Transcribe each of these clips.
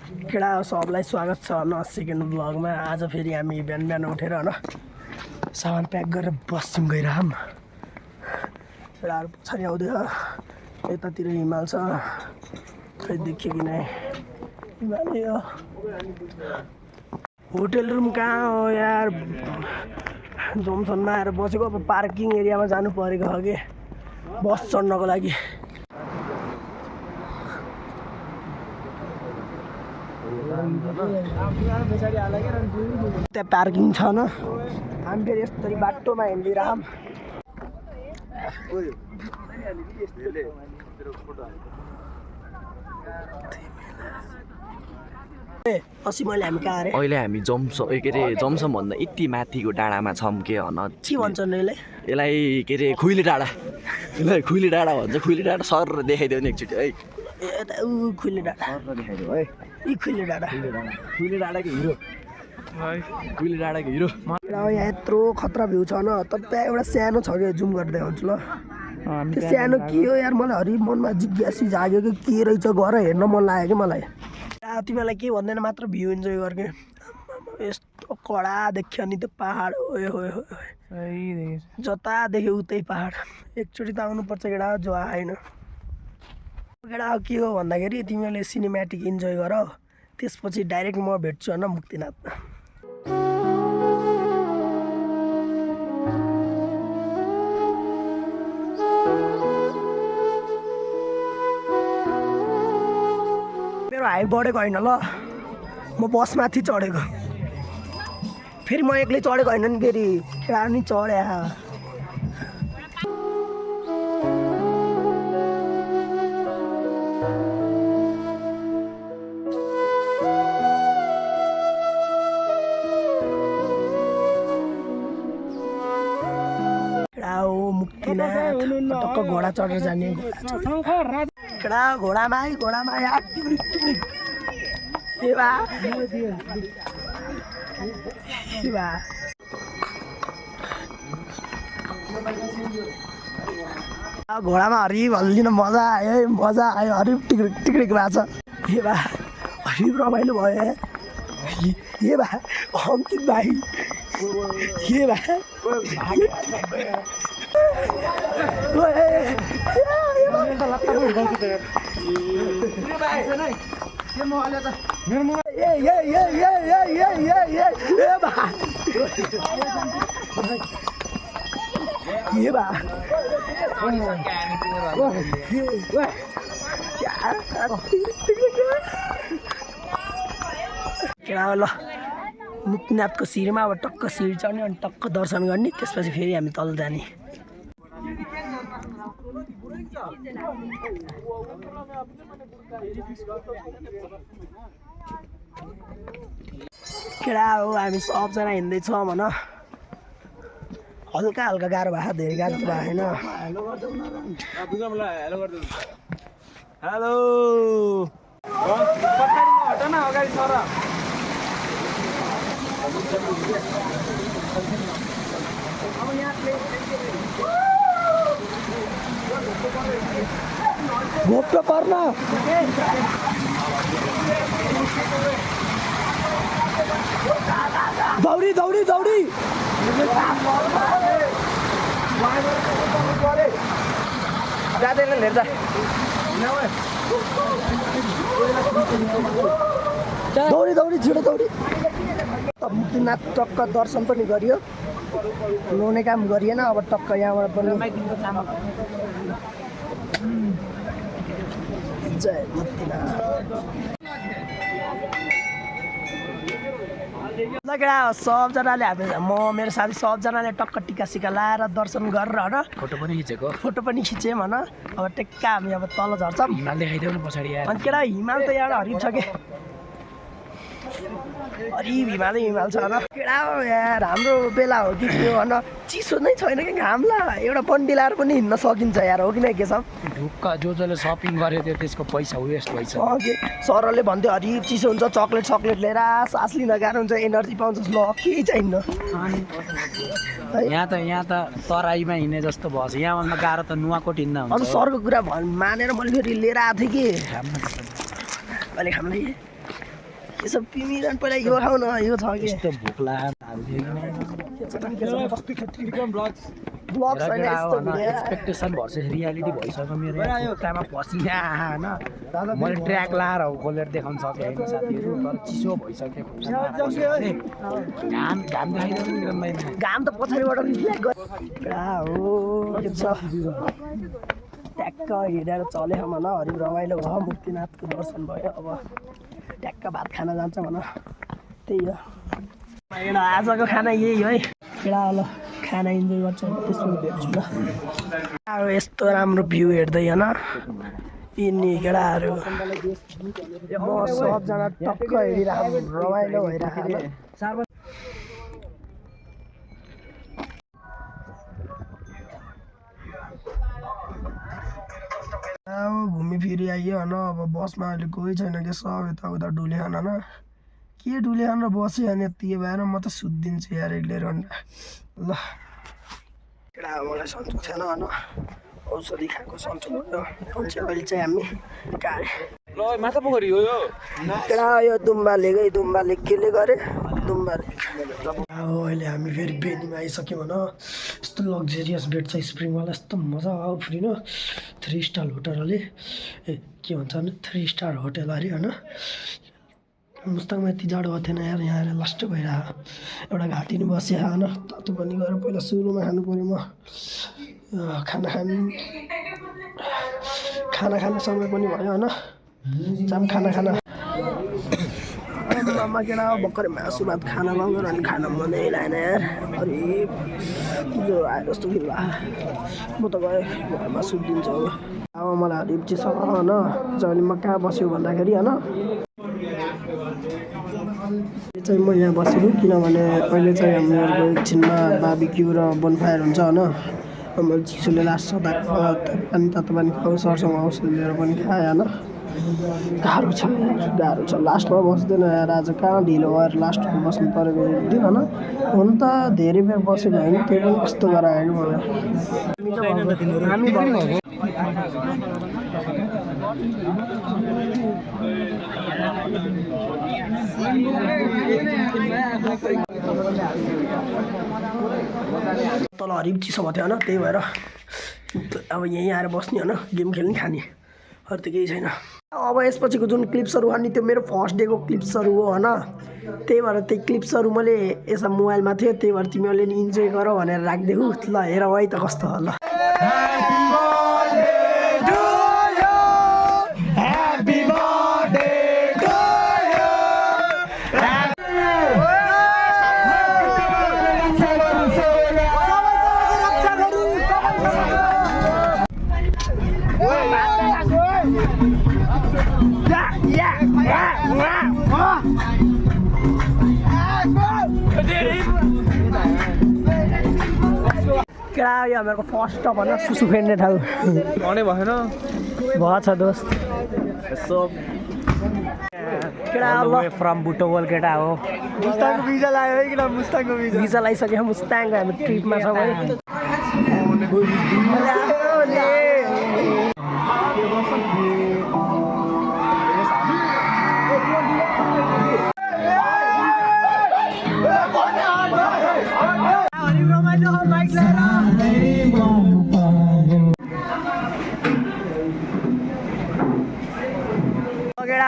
केटा सबलाई स्वागत छ सेकेन्ड ब्लगमा। आज फेरि हामी बिहान बिहान उठेर होइन सामान प्याक गरेर बस्छौँ गइरहौँ। केटाहरू पछाडि आउँदैछ, यतातिर हिमाल छ, खै देखियो कि नै हिमालय हो। होटेल रुम कहाँ हो यार, जमसनमा आएर बसेको। अब पार्किङ एरियामा जानु परेको छ कि बस चढ्नको लागि। त्यहाँ पार्किङ छ न, हामी फेरि यस्तरी बाटोमा हिँडिरहौँ। अस्ति मैले हामी कहाँ अरे अहिले हामी जमसम भन्दा यति माथिको डाँडामा छौँ के भन। के भन्छन् यसलाई के अरे खुइले डाँडा, यसलाई खुइले डाँडा भन्छ। खुइले डाँडा सर देखाइदेऊ नि एकचोटि है। यता खुइले डाँडा सर देखाइदेऊ है। यी खुइले डाँडा, खुइले डाँडाको हिरो, खुइले डाँडाको हिरो। यहाँ यत्रो खतरा भ्यू छ न, तर त्यहाँ एउटा सानो छ कि जुम गर्दै देखाउँछु ल। त्यो सानो के हो यार, मलाई हरि मनमा जिज्ञासी जाग्यो कि के रहेछ, गएर हेर्न मन लाग्यो कि मलाई। तिमीलाई के भन्दैन, मात्र भ्यू इन्जोय गर्ने। यस्तो कडा देख्यो नि त्यो पहाड, ओए होए होए, जता देख्यो उतै पहाड। एकचोटि त आउनुपर्छ केटा, जो आएन। केटा के हो भन्दाखेरि तिमीले सिनेमेटिक इन्जोय गर, त्यसपछि डाइरेक्ट म भेट्छु होइन मुक्तिनाथमा। मेरो हाइट बढेको होइन ल, म बसमाथि चढेको। फेरि म एक्लै चढेको होइन नि, फेरि केटा नि चढे। मुक्तिनाथ टक्क घोडा चढेर जाने। केटा घोडामा आयो, घोडामा आयो। घोडामा हरिब हल्लिन मजा आयो, मजा आयो। हरिब टिक्रिक टिक्रिक भएको छ। ए बा हरिब रमाइलो भयो। ए बा अंकित भाइ, ए बा ल मुक्तिनाथको शिरमा अब टक्क सिँढी चढ्ने, अनि टक्क दर्शन गर्ने, त्यसपछि फेरि हामी तल जाने। केटा हो हामी सबजना हिँड्दैछौँ भन। हल्का हल्का गाह्रो भएको, धेरै गाह्रो त भएको छैन। हेलो घोप्टो पर्न। दौडी दौडी दौडी जाँदैन हेर्दा दौडी दौडी छिटो दौडी। मुक्तिनाथ टक्क दर्शन पनि गरियो, नुहाउने काम गरिएन। अब टक्क यहाँबाट पनि जय मुक्तिनाथ। ल केटा सबजनाले म मेरो साथी सबजनाले टक्क टिका सिका लाएर दर्शन गरेर होइन फोटो पनि खिचेको, फोटो पनि खिच्यौँ होइन। अब टेक्का हामी अब तल झर्छौँ। हिमाल देखाइदेऊ न पछाडि यार। अनि केटा हिमाल त यहाँबाट हरिब छ कि, हरिब हिमाल छ होइन। केटा हो यार, हाम्रो बेला हो कि के भन, चिसो नै छैन कि घामला। एउटा बन्डी लाएर पनि हिँड्न सकिन्छ यार, हो कि नै के छ। ढुक्क जसले सपिङ गर्यो त्यो त्यसको पैसा वेस्ट भइछ। सरले भन्थ्यो हरिब चिसो हुन्छ, चक्लेट सक्लेट लिएर सास लिन गाह्रो हुन्छ, एनर्जी पाउँछ। ल केही चाहिन्न यहाँ त तराईमा हिँड्ने जस्तो भएछ। यहाँभन्दा गाह्रो त नुवाकोट हिँड्दा हुन्छ। अन्त सरको कुरा मानेर मैले फेरि लिएर आएको थिएँ कि अहिले खामलाई यसो पिमिरन पहिला यो खाऊ न यो छ कि यस्तो भोक ब्लग छैन यस्तो भिडियो एक्सपेक्टेसन भर्सेस रियालिटी भइसक्यो मेरो खुट्टामा पसिना होइन मैले ट्र्याक लाएर खोलेर देखाउन सकेँ होइन साथीहरू तर चिसो भइसक्यो घाम घाम देखाइदिनु घाम त पछाडिबाट रिफ्लेक्ट गर्छ हो के छ ट्याक्क हिँडेर चल्यो भन हरि रमाइलो भयो मुक्तिनाथको दर्शन भयो अब ट्याक्क भात खान जान्छ भन त्यही हो आजको खाना यही है केटा ल खाना इन्जोय गर्छ त्यसपछि भेट्छु ल अब यस्तो राम्रो भ्यू हेर्दै होइन यिनी केटाहरू म सबजना टक्क हेरिरहेको रमाइलो भइरहेको अब घुमिफिरी आइयो होइन अब बसमा अहिले कोही छैन कि सब यताउता डुले खान न के डुले खान बस्यो अनि यति भएर म त सुत्दिन्छु यार 1.5 घन्टा ल केटा मलाई सन्चो थिएन होइन औषधि खाएको सन्चो भयो अहिले चाहिँ हामी गाडी माछा पोखरी हो यो केटा यो दुम्बा लेक केले गरे दुम्बा लेक अब अहिले हामी फेरि बेनीमा आइसक्यौँ भन यस्तो लग्जरियस बेड छ स्प्रिङवाला यस्तो मजा आऊ फ्रिन 3 स्टार होटल अरे ए के भन्छ भने 3 स्टार होटल अरे होइन मुस्ताङमा यति जाडो भएको थिएन यार यहाँ आएर लास्ट भइरहेको एउटा घाँटी नि बस्यो होइन तातो पनि गएर पहिला सुरुमा खानु पऱ्यो म खाना खाने समय पनि भयो होइन जाम खाना आमा केटा भर्खरै मासु भात खाना लगाएर अनि खाना मनै लागेन यार अरे जो आयो जस्तो फिल भयो म त गएँ घरमा सुत्दिन्छु अब मलाई रिप्चीसँग होइन जहिले म कहाँ बस्यो भन्दाखेरि होइन चाहिँ म यहाँ बसेको किनभने अहिले चाहिँ हाम्रो एकछिनमा बार्बिक्यू र बोनफायर हुन्छ होइन मैले चिसोले लास्ट सदाको पानी तातो पानी खाऊ सरसँग औषध लिएर पनि खाएँ होइन गाह्रो छ लास्टमा बस्दैन यार आज कहाँ ढिलो भएर लास्टमा बस्नु परेको एक दिन होइन हुन त धेरै बेर बसेको होइन त्यो पनि कस्तो गरायो कि मलाई तल हरिब चिसो भएको थियो होइन त्यही भएर अब यहीँ आएर बस्ने होइन गेम खेल्ने खाने अरू त केही छैन अब यसपछिको जुन क्लिप्सहरू अनि त्यो मेरो फर्स्ट डेको क्लिप्सहरू हो होइन त्यही भएर त्यो क्लिप्सहरू मैले यसमा मोबाइलमा थियो त्यही भएर तिमीहरूले नि इन्जोय गर भनेर राखिदिएको ल हेर है त कस्तो हो ल केटा यो हाम्रो फर्स्ट टप होइन सुसु फेर्ने ठाउँ भएन भएछ दोस्त यसो केटा फ्रम बुटोवल केटा हो मुस्ताङको भिजा लाग्यो है किन मुस्ताङको भिजा लगाइसक्यो मुस्ताङको हामी ट्रिपमा छ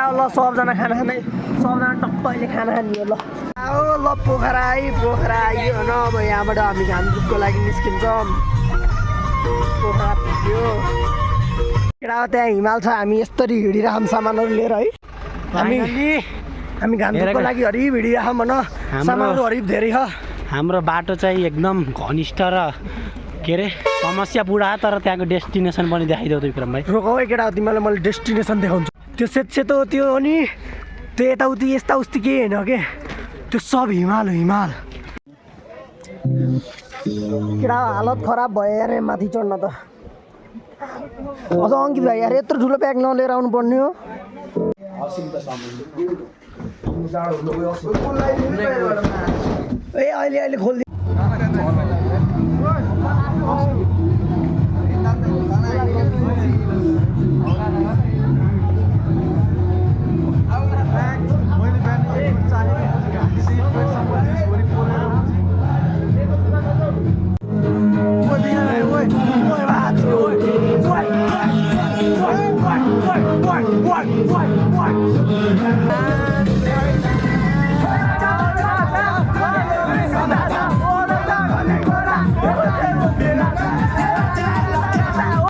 ल सबजना खाना खाँदै सबजना टक्क अहिले खाना खाने ल ल पोखरा आइयो होइन अब यहाँबाट हामी घामदुखको लागि निस्किन्छौँ पोखरा पुग्यो केटा त्यहाँ हिमाल छ हामी यस्तरी हिँडिरहौँ सामानहरू लिएर है हामी घामदुखको लागि हरिब हिँडिरहौँ भन सामानहरू हरिब धेरै छ हाम्रो बाटो चाहिँ एकदम घनिष्ठ र के अरे समस्या पुरा तर त्यहाँको डेस्टिनेसन पनि देखाइदेऊ त विक्रम भाइ रोक है केटा तिमीलाई मैले डेस्टिनेसन देखाउँछु त्यो सेतो त्यो हो नि त्यो यताउति यस्ता उस्ती केही होइन के त्यो सब हिमाल केटा हालत खराब भयो यार माथि चढ्न त अझ अङ्कित भाइ यार यत्रो ठुलो ब्याग नलिएर आउनु पर्ने हो ए अहिले खोलिदिनु 1